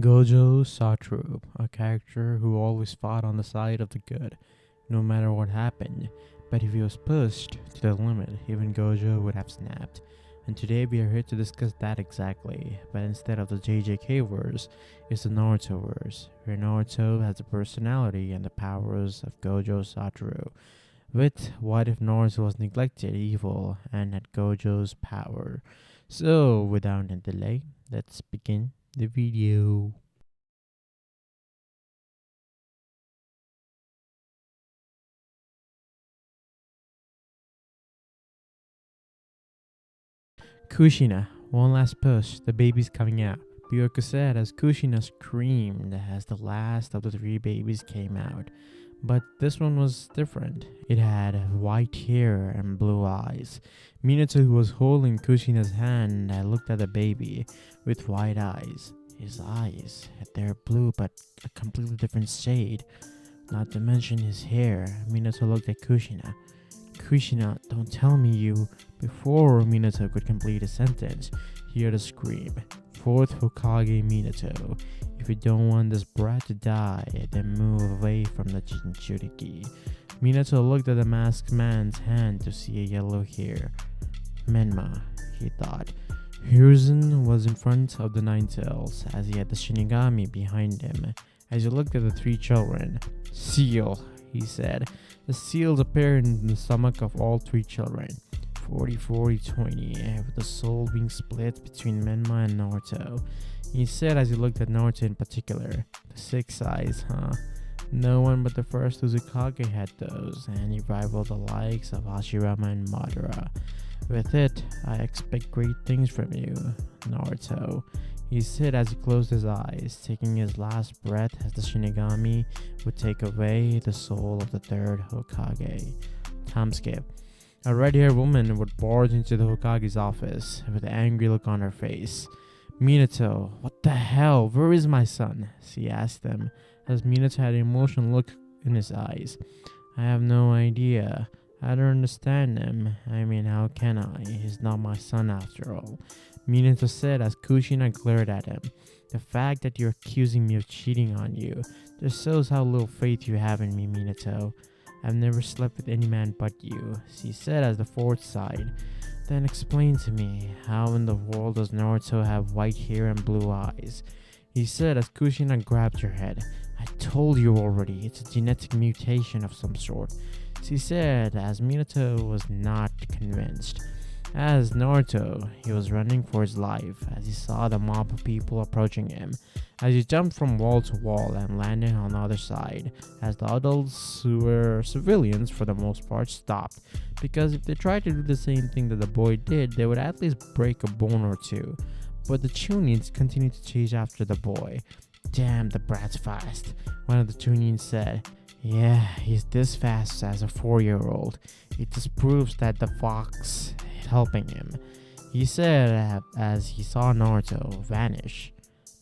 Gojo Satoru, a character who always fought on the side of the good, no matter what happened. But if he was pushed to the limit, even Gojo would have snapped. And today we are here to discuss that exactly. But instead of the JJK verse, it's the Naruto verse, where Naruto has the personality and the powers of Gojo Satoru. With what if Naruto was neglected, evil, and had Gojo's power? So, without any delay, let's begin the video. Kushina, one last push, the baby's coming out. Byoko said as Kushina screamed as the last of the three babies came out. But this one was different. It had white hair and blue eyes. Minato, who was holding Kushina's hand, looked at the baby with white eyes. His eyes, they're blue but a completely different shade. Not to mention his hair. Minato looked at Kushina. Kushina, don't tell me you. Before Minato could complete a sentence, he heard a scream. Fourth Hokage Minato. If you don't want this brat to die, then move away from the Jinchuriki. Minato looked at the masked man's hand to see a yellow hair. Menma, he thought. Hiruzen was in front of the Nine Tails, as he had the Shinigami behind him. As he looked at the three children, seal, he said. The seals appeared in the stomach of all three children. 40, 40, 20, with the soul being split between Menma and Naruto. He said as he looked at Naruto in particular, the six eyes, huh? No one but the first Uzukage had those, and he rivaled the likes of Hashirama and Madara. With it, I expect great things from you, Naruto. He said as he closed his eyes, taking his last breath as the Shinigami would take away the soul of the third Hokage. Time skip. A red-haired woman would barge into the Hokage's office with an angry look on her face. Minato, what the hell? Where is my son? She asked him, as Minato had an emotional look in his eyes. I have no idea. I don't understand him. I mean, how can I? He's not my son after all. Minato said as Kushina glared at him. The fact that you're accusing me of cheating on you just shows how little faith you have in me, Minato. I've never slept with any man but you, she said as the fourth sighed. Then explain to me, how in the world does Naruto have white hair and blue eyes? He said as Kushina grabbed her head. I told you already, it's a genetic mutation of some sort, she said as Minato was not convinced. As Naruto, he was running for his life as he saw the mob of people approaching him, as he jumped from wall to wall and landed on the other side, as the adults, who were civilians for the most part, stopped, because if they tried to do the same thing that the boy did, they would at least break a bone or two. But the Chunins continued to chase after the boy. Damn, the brat's fast, one of the Chunins said. Yeah, he's this fast as a 4-year-old. It just proves that the fox is helping him, he said as he saw Naruto vanish.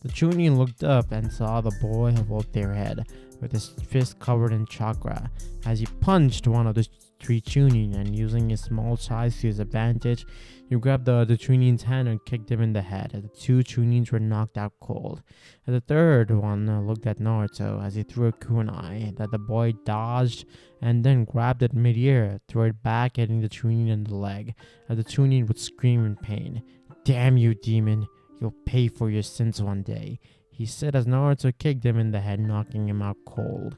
The Chunin looked up and saw the boy hold their head with his fist covered in chakra as he punched one of the three Chunin, and using his small size to his advantage, he grabbed the other Chunin's hand and kicked him in the head. The two Chunins were knocked out cold. And the third one looked at Naruto as he threw a kunai that the boy dodged and then grabbed it mid-air, threw it back, hitting the Chunin in the leg, as the Chunin would scream in pain. Damn you, demon! You'll pay for your sins one day, he said as Naruto kicked him in the head, knocking him out cold.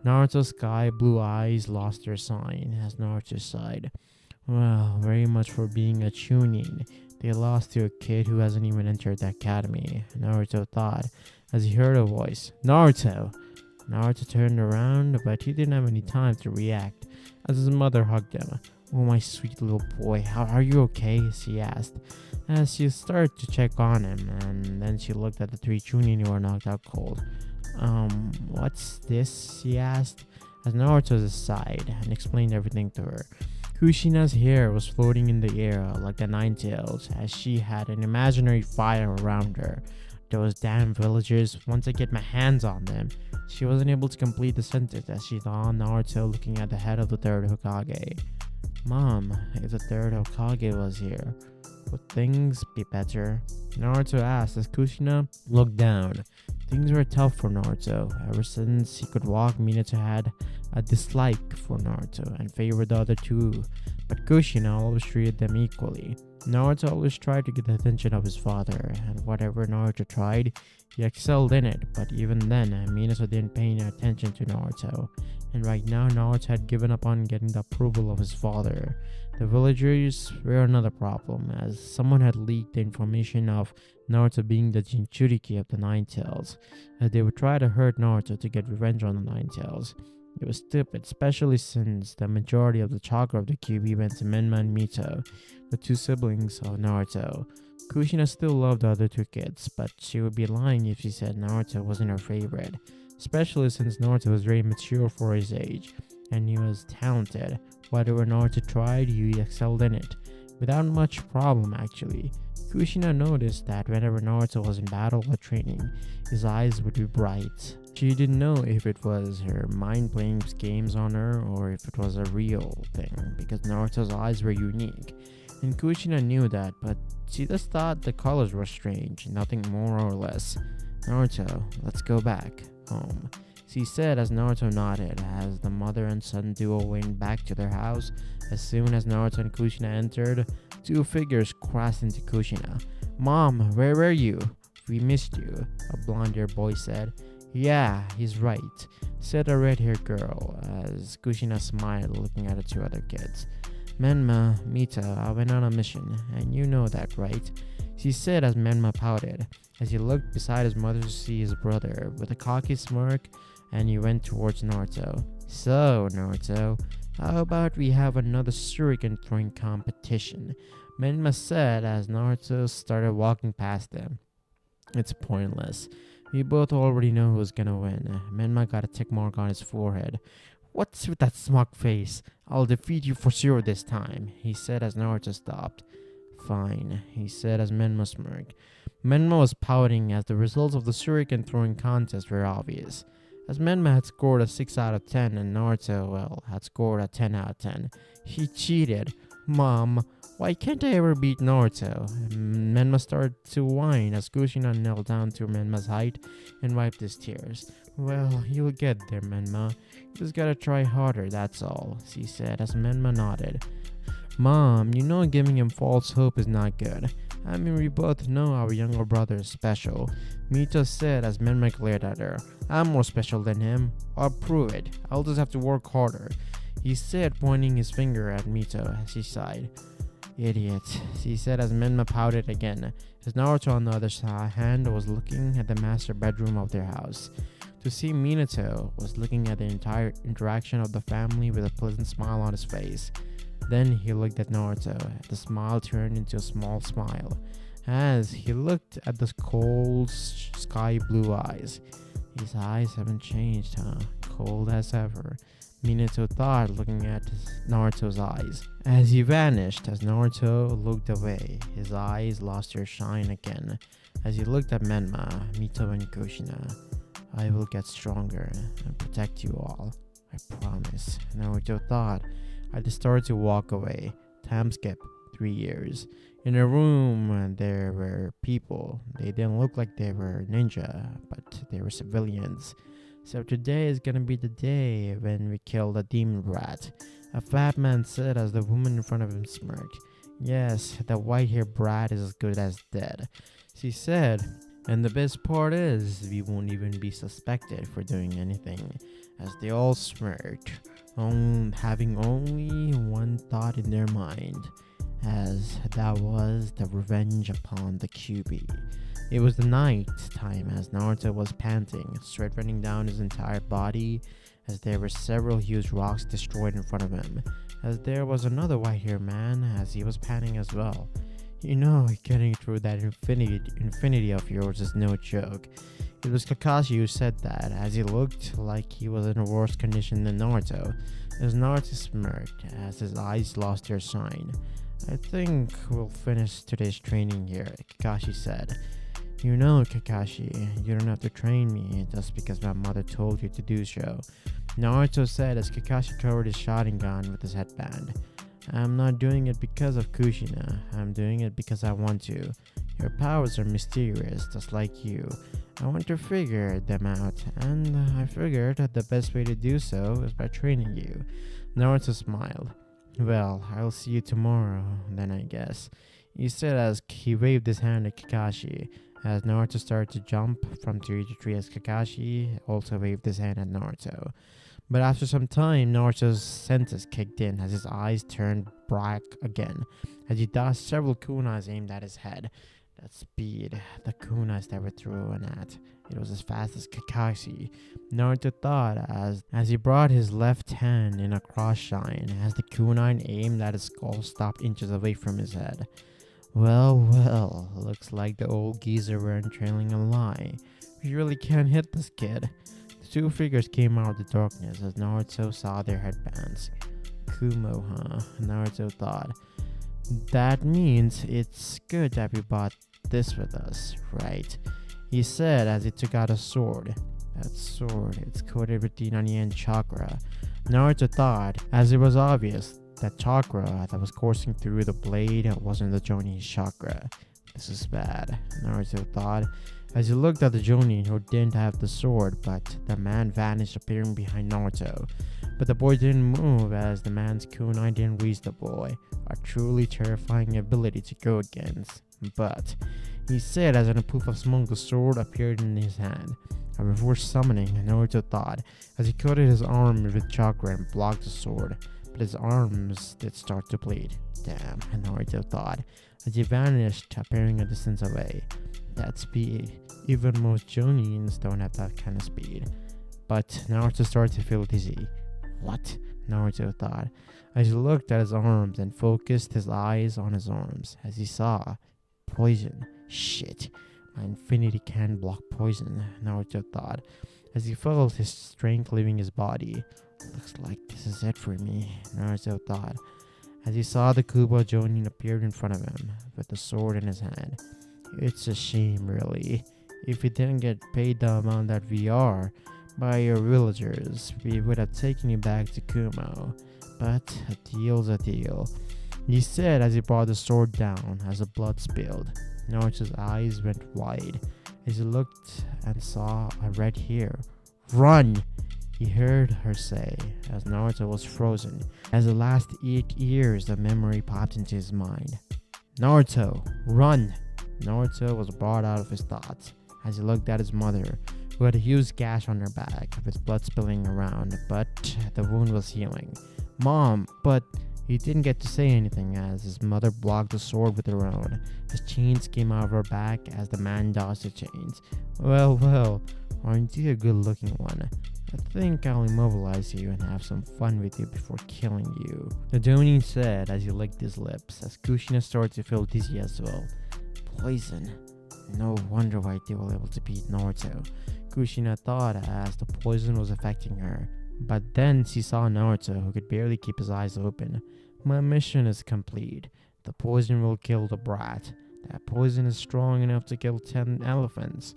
Naruto's sky blue eyes lost their sign as Naruto sighed. Well, very much for being a Chunin. They lost to a kid who hasn't even entered the academy, Naruto thought, as he heard a voice. Naruto! Naruto turned around, but he didn't have any time to react, as his mother hugged him. Oh, my sweet little boy, how are you okay? She asked, as she started to check on him, and then she looked at the three Chunin who were knocked out cold. What's this? She asked, as Naruto sighed and explained everything to her. Kushina's hair was floating in the air like the Nine Tails, as she had an imaginary fire around her. Those damn villagers, once I get my hands on them. She wasn't able to complete the sentence as she saw Naruto looking at the head of the third Hokage. Mom, if the third Hokage was here, would things be better? Naruto asked as Kushina looked down. Things were tough for Naruto. Ever since he could walk, Minato had a dislike for Naruto and favored the other two, but Kushina always treated them equally. Naruto always tried to get the attention of his father, and whatever Naruto tried, he excelled in it, but even then, Minato didn't pay any attention to Naruto, and right now Naruto had given up on getting the approval of his father. The villagers were another problem, as someone had leaked the information of Naruto being the Jinchuriki of the Nine Tails, as they would try to hurt Naruto to get revenge on the Nine Tails. It was stupid, especially since the majority of the chakra of the Kyuubi went to Menma and Mito, the two siblings of Naruto. Kushina still loved the other two kids, but she would be lying if she said Naruto wasn't her favorite, especially since Naruto was very mature for his age, and he was talented. Whatever Naruto tried, he excelled in it, without much problem actually. Kushina noticed that whenever Naruto was in battle or training, his eyes would be bright. She didn't know if it was her mind playing games on her or if it was a real thing, because Naruto's eyes were unique. And Kushina knew that, but she just thought the colors were strange, nothing more or less. Naruto, let's go back home, she said as Naruto nodded, as the mother and son duo went back to their house. As soon as Naruto and Kushina entered, two figures crashed into Kushina. "Mom, where were you? We missed you," a blonde-haired boy said. "Yeah, he's right," said a red-haired girl, as Kushina smiled looking at the two other kids. "Menma, Mita, I went on a mission, and you know that, right?" she said as Menma pouted, as he looked beside his mother to see his brother with a cocky smirk, and he went towards Naruto. "So, Naruto, how about we have another shuriken throwing competition?" Menma said as Naruto started walking past them. "It's pointless. We both already know who's gonna win." Menma got a tick mark on his forehead. "What's with that smug face? I'll defeat you for sure this time," he said as Naruto stopped. "Fine," he said as Menma smirked. Menma was pouting as the results of the shuriken throwing contest were obvious. As Menma had scored a 6 out of 10 and Naruto, well, had scored a 10 out of 10. He cheated. "Mom, why can't I ever beat Naruto?" Menma started to whine as Kushina knelt down to Menma's height and wiped his tears. "Well, you'll get there, Menma. You just gotta try harder, that's all," she said as Menma nodded. "Mom, you know giving him false hope is not good. I mean, we both know our younger brother is special," Mito said as Menma glared at her. "I'm more special than him. I'll prove it. I'll just have to work harder," he said, pointing his finger at Mito as he sighed. "Idiot," she said as Menma pouted again, as Naruto on the other hand was looking at the master bedroom of their house. To see Minato was looking at the entire interaction of the family with a pleasant smile on his face. Then he looked at Naruto. The smile turned into a small smile as he looked at the cold sky blue eyes. "His eyes haven't changed, huh? Cold as ever," Minato thought, looking at Naruto's eyes. As he vanished, as Naruto looked away, his eyes lost their shine again. As he looked at Menma, Mito and Kushina, "I will get stronger and protect you all. I promise," Naruto thought. As they started to walk away, time skipped 3 years. In a room, there were people. They didn't look like they were ninja, but they were civilians. "So today is gonna be the day when we kill the demon brat," a fat man said as the woman in front of him smirked. "Yes, the white-haired brat is as good as dead," she said. "And the best part is, we won't even be suspected for doing anything," as they all smirked, having only one thought in their mind, as that was the revenge upon the Kyuubi. It was the night time as Naruto was panting, sweat running down his entire body, as there were several huge rocks destroyed in front of him, as there was another white-haired man as he was panting as well. "You know, getting through that infinity of yours is no joke." It was Kakashi who said that, as he looked like he was in a worse condition than Naruto, as Naruto smirked as his eyes lost their shine. "I think we'll finish today's training here," Kakashi said. "You know, Kakashi, you don't have to train me just because my mother told you to do so," Naruto said as Kakashi covered his Sharingan with his headband. I'm not doing it because of Kushina. I'm doing it because I want to. Your powers are mysterious, just like you. I want to figure them out, and I figured that the best way to do so is by training you. Naruto smiled. Well, I'll see you tomorrow, then I guess. He said as he waved his hand at Kakashi. As Naruto started to jump from tree to tree as Kakashi also waved his hand at Naruto. But after some time, Naruto's senses kicked in as his eyes turned black again, as he dodged several kunais aimed at his head. That speed, the kunais that were thrown at, it was as fast as Kakashi. Naruto thought as he brought his left hand in a cross shine, as the kunai aimed at his skull stopped inches away from his head. Well, looks like the old geezer weren't trailing a lie. We really can't hit this kid. The two figures came out of the darkness as Naruto saw their headbands. Kumo, huh? Naruto thought. That means it's good that we bought this with us, right? He said as he took out a sword. That sword, it's coated with the Nanien chakra. Naruto thought, as it was obvious, that chakra that was coursing through the blade wasn't the Jonin's chakra. This is bad, Naruto thought, as he looked at the Jonin who didn't have the sword, but the man vanished appearing behind Naruto. But the boy didn't move as the man's kunai didn't reach the boy, a truly terrifying ability to go against. But he said as an proof of smoke the sword appeared in his hand. A reverse summoning, Naruto thought, as he coated his arm with chakra and blocked the sword. But his arms did start to bleed. Damn, Naruto thought, as he vanished, appearing a distance away. That speed. Even most Jonins don't have that kind of speed. But Naruto started to feel dizzy. What? Naruto thought, as he looked at his arms and focused his eyes on his arms, as he saw poison. Shit, my infinity can't block poison, Naruto thought, as he felt his strength leaving his body. Looks like this is it for me, Naruto thought, as he saw the Kubo Jonin appeared in front of him, with the sword in his hand. It's a shame, really. If we didn't get paid the amount that we are by your villagers, we would have taken you back to Kumo. But a deal's a deal, he said as he brought the sword down as the blood spilled. Naruto's eyes went wide as he looked and saw a red hair. Run! He heard her say as Naruto was frozen, as the last 8 years of memory popped into his mind. Naruto, run! Naruto was brought out of his thoughts as he looked at his mother, who had a huge gash on her back with blood spilling around, but the wound was healing. Mom, but he didn't get to say anything as his mother blocked the sword with her own. His chains came out of her back as the man dodged the chains. Well, aren't you a good-looking one? I think I'll immobilize you and have some fun with you before killing you, the Jonin said as he licked his lips, as Kushina started to feel dizzy as well. Poison. No wonder why they were able to beat Naruto, Kushina thought as the poison was affecting her. But then she saw Naruto, who could barely keep his eyes open. My mission is complete. The poison will kill the brat. That poison is strong enough to kill 10 elephants.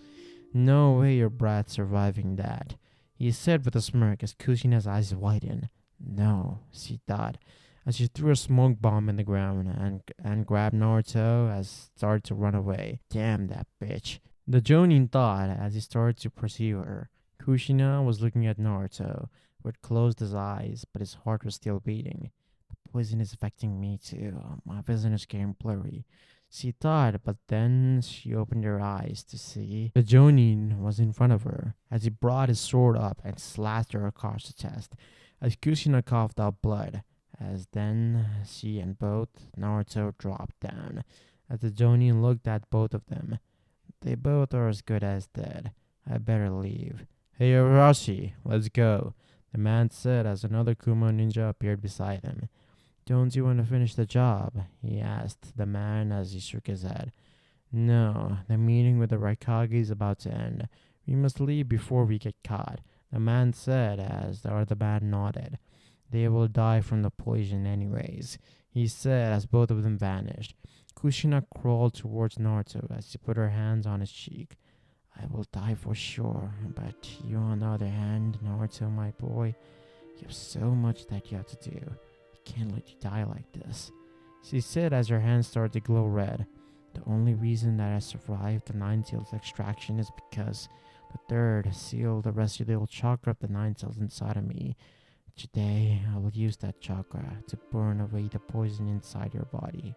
No way your brat's surviving that, he said with a smirk as Kushina's eyes widened. No, she thought, as she threw a smoke bomb in the ground and grabbed Naruto as started to run away. Damn that bitch, the Jonin thought as he started to pursue her. Kushina was looking at Naruto, who had closed his eyes, but his heart was still beating. The poison is affecting me too. My vision is getting blurry, she thought, but then she opened her eyes to see the Jonin was in front of her, as he brought his sword up and slashed her across the chest, as Kushina coughed out blood, as then she and both Naruto dropped down, as the Jonin looked at both of them. They both are as good as dead. I better leave. Hey Arashi, let's go, the man said as another Kuma ninja appeared beside him. Don't you want to finish the job? He asked the man as he shook his head. No, the meeting with the Raikage is about to end. We must leave before we get caught, the man said as the other man nodded. They will die from the poison anyways, he said as both of them vanished. Kushina crawled towards Naruto as she put her hands on his cheek. I will die for sure, but you on the other hand, Naruto, my boy, you have so much that you have to do. can't let you die like this," she said as her hands started to glow red. "The only reason that I survived the Nine Tails extraction is because the third sealed the residual chakra of the Nine Tails inside of me. Today, I will use that chakra to burn away the poison inside your body.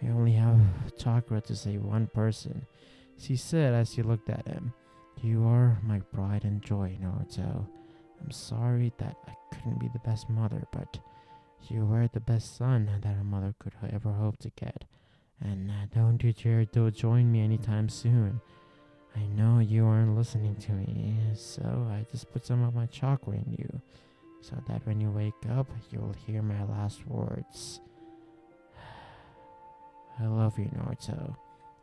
I only have chakra to save one person," she said as she looked at him. "You are my pride and joy, Naruto. I'm sorry that I couldn't be the best mother, but you were the best son that a mother could ever hope to get. And don't you dare to join me anytime soon. I know you aren't listening to me, so I just put some of my chakra in you, so that when you wake up, you'll hear my last words. I love you, Naruto,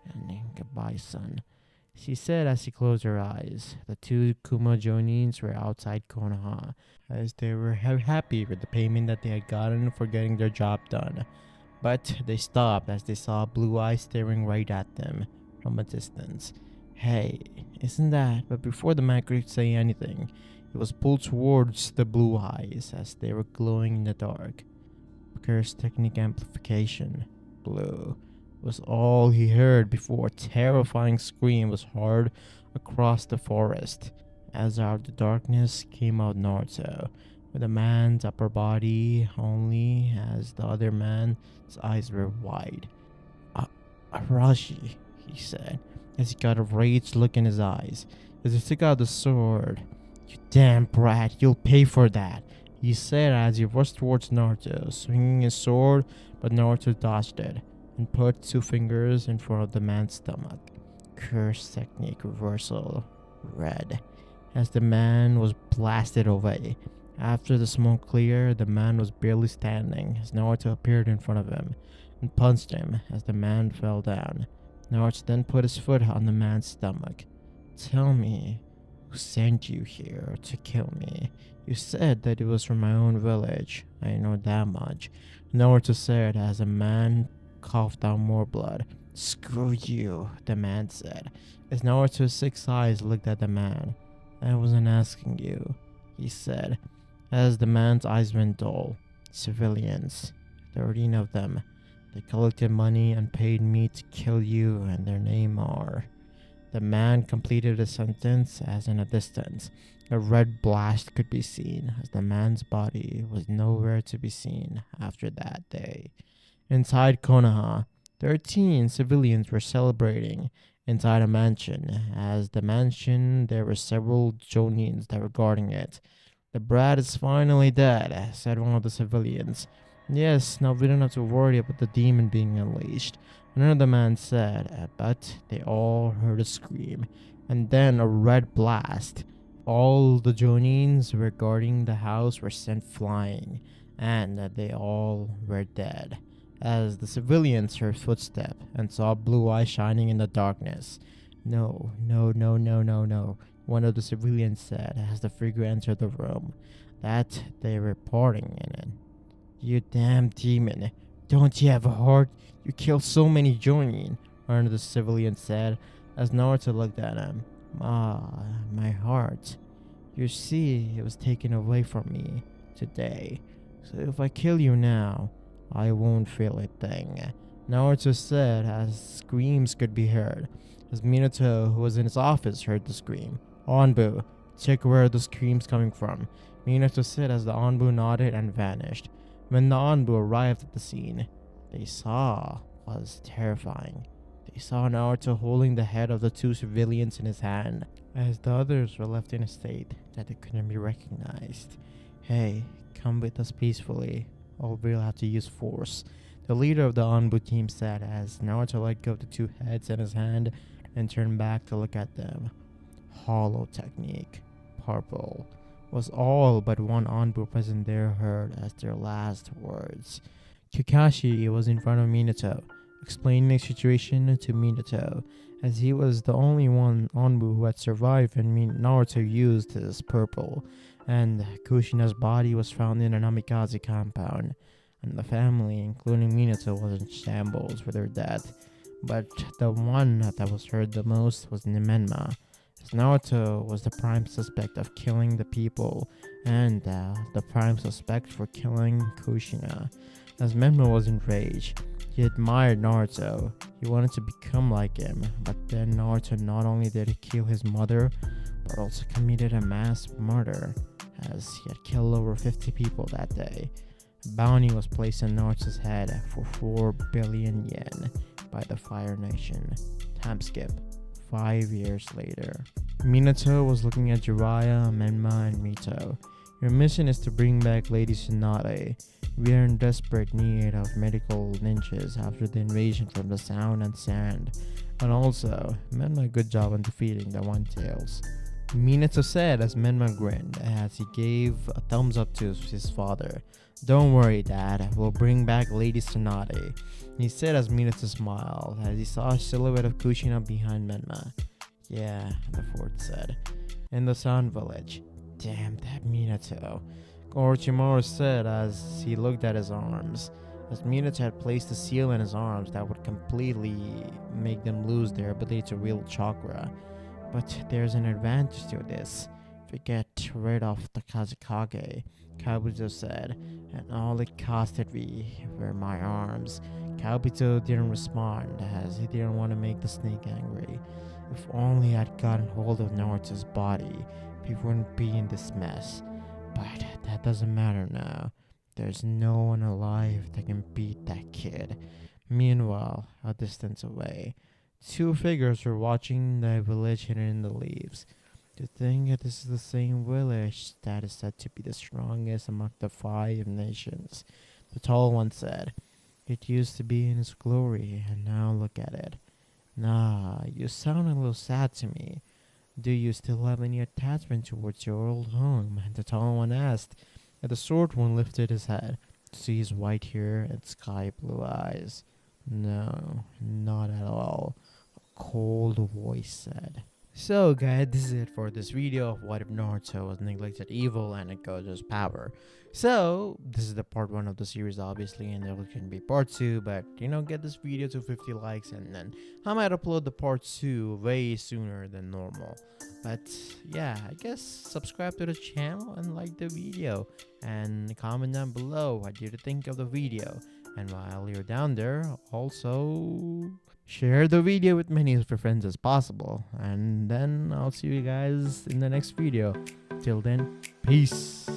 and goodbye, son," she said as she closed her eyes. The two Kuma Jonins were outside Konoha, as they were happy with the payment that they had gotten for getting their job done. But they stopped as they saw Blue Eye staring right at them from a distance. "Hey, isn't that..." But before the man could say anything, he was pulled towards the Blue Eyes as they were glowing in the dark. Curse technique amplification. Blue was all he heard before a terrifying scream was heard across the forest. As out of the darkness came out Naruto, with a man's upper body only, as the other man's eyes were wide. "Arashi," he said, as he got a raged look in his eyes, as he took out the sword. "You damn brat, you'll pay for that," he said as he rushed towards Naruto, swinging his sword, but Naruto dodged it and put two fingers in front of the man's stomach. Curse technique reversal. Red. As the man was blasted away. After the smoke cleared, the man was barely standing as Naruto appeared in front of him and punched him as the man fell down. Naruto then put his foot on the man's stomach. "Tell me, who sent you here to kill me? You said that it was from my own village. I know that much," Naruto said as the man coughed out more blood. "Screw you," the man said, as Naruto's 6 eyes looked at the man. "I wasn't asking you," he said, as the man's eyes went dull. "Civilians, 13 of them. They collected money and paid me to kill you, and their name are..." The man completed the sentence as in a distance, a red blast could be seen as the man's body was nowhere to be seen after that day. Inside Konoha, 13 civilians were celebrating inside a mansion. As the mansion, there were several Jonins that were guarding it. "The brat is finally dead," said one of the civilians. "Yes, now we don't have to worry about the demon being unleashed," another man said, but they all heard a scream, and then a red blast. All the Jonins were guarding the house were sent flying, and they all were dead. As the civilians heard footsteps and saw Blue Eye shining in the darkness. No, no, no, no, no, no," one of the civilians said as the figure entered the room. "That they were parting in it." "You damn demon, don't you have a heart? You killed so many Jonin," one of the civilians said as Naruto looked at him. My heart. You see, it was taken away from me today. So if I kill you now, I won't feel a thing," Naruto said as screams could be heard. As Minato, who was in his office, heard the scream. "Anbu, check where the scream's coming from," Minato said as the Anbu nodded and vanished. When the Anbu arrived at the scene, they saw was terrifying. They saw Naruto holding the head of the 2 civilians in his hand, as the others were left in a state that they couldn't be recognized. "Hey, come with us peacefully, or we'll have to use force," the leader of the Anbu team said as Naruto let go of the 2 heads in his hand and turned back to look at them. Hollow technique. Purple was all but one Anbu present there heard as their last words. Kakashi was in front of Minato, explaining the situation to Minato, as he was the only one Anbu who had survived when Naruto used his purple, and Kushina's body was found in a Namikaze compound, and the family, including Minato, was in shambles with her death. But the one that was heard the most was Nemenma, as Naruto was the prime suspect of killing the people and the prime suspect for killing Kushina. As Menma was enraged, he admired Naruto. He wanted to become like him, but then Naruto not only did he kill his mother, but also committed a mass murder, as he had killed over 50 people that day. A bounty was placed on Naruto's head for 4 billion yen by the Fire Nation. Time skip. 5 years later. Minato was looking at Jiraiya, Menma, and Mito. Your mission is to bring back Lady Tsunade. We are in desperate need of medical ninjas after the invasion from the Sound and Sand. And also, Menma, good job on defeating the One-Tails. Minato said as Menma grinned as he gave a thumbs up to his father. Don't worry, Dad, we'll bring back Lady Tsunade. He said as Minato smiled as he saw a silhouette of Kushina behind Menma. Yeah, the fourth said. In the Sound Village. Damn that Minato. Orochimaru said as he looked at his arms. As Minato had placed a seal in his arms that would completely make them lose their ability to wield chakra. But there's an advantage to this. If we get rid of the Kazekage, Kabuto said, and all it costed me were my arms. Kabuto didn't respond as he didn't want to make the snake angry. If only I'd gotten hold of Naruto's body, we wouldn't be in this mess. But that doesn't matter now. There's no one alive that can beat that kid. Meanwhile, a distance away, 2 figures were watching the village hidden in the leaves. To think that this is the same village that is said to be the strongest among the 5 nations. The tall one said, it used to be in its glory, and now look at it. Nah, you sound a little sad to me. Do you still have any attachment towards your old home? The tall one asked, and the short one lifted his head to see his white hair and sky blue eyes. No, not at all, a cold voice said. So guys, this is it for this video of what if Naruto was neglected evil and it Gojo's power. So this is the part 1 of the series obviously, and there can be part 2, but get this video to 50 likes and then I might upload the part 2 way sooner than normal. But yeah, I guess subscribe to the channel and like the video and comment down below what you think of the video. And while you're down there, also share the video with many of your friends as possible. And then I'll see you guys in the next video. Till then, peace.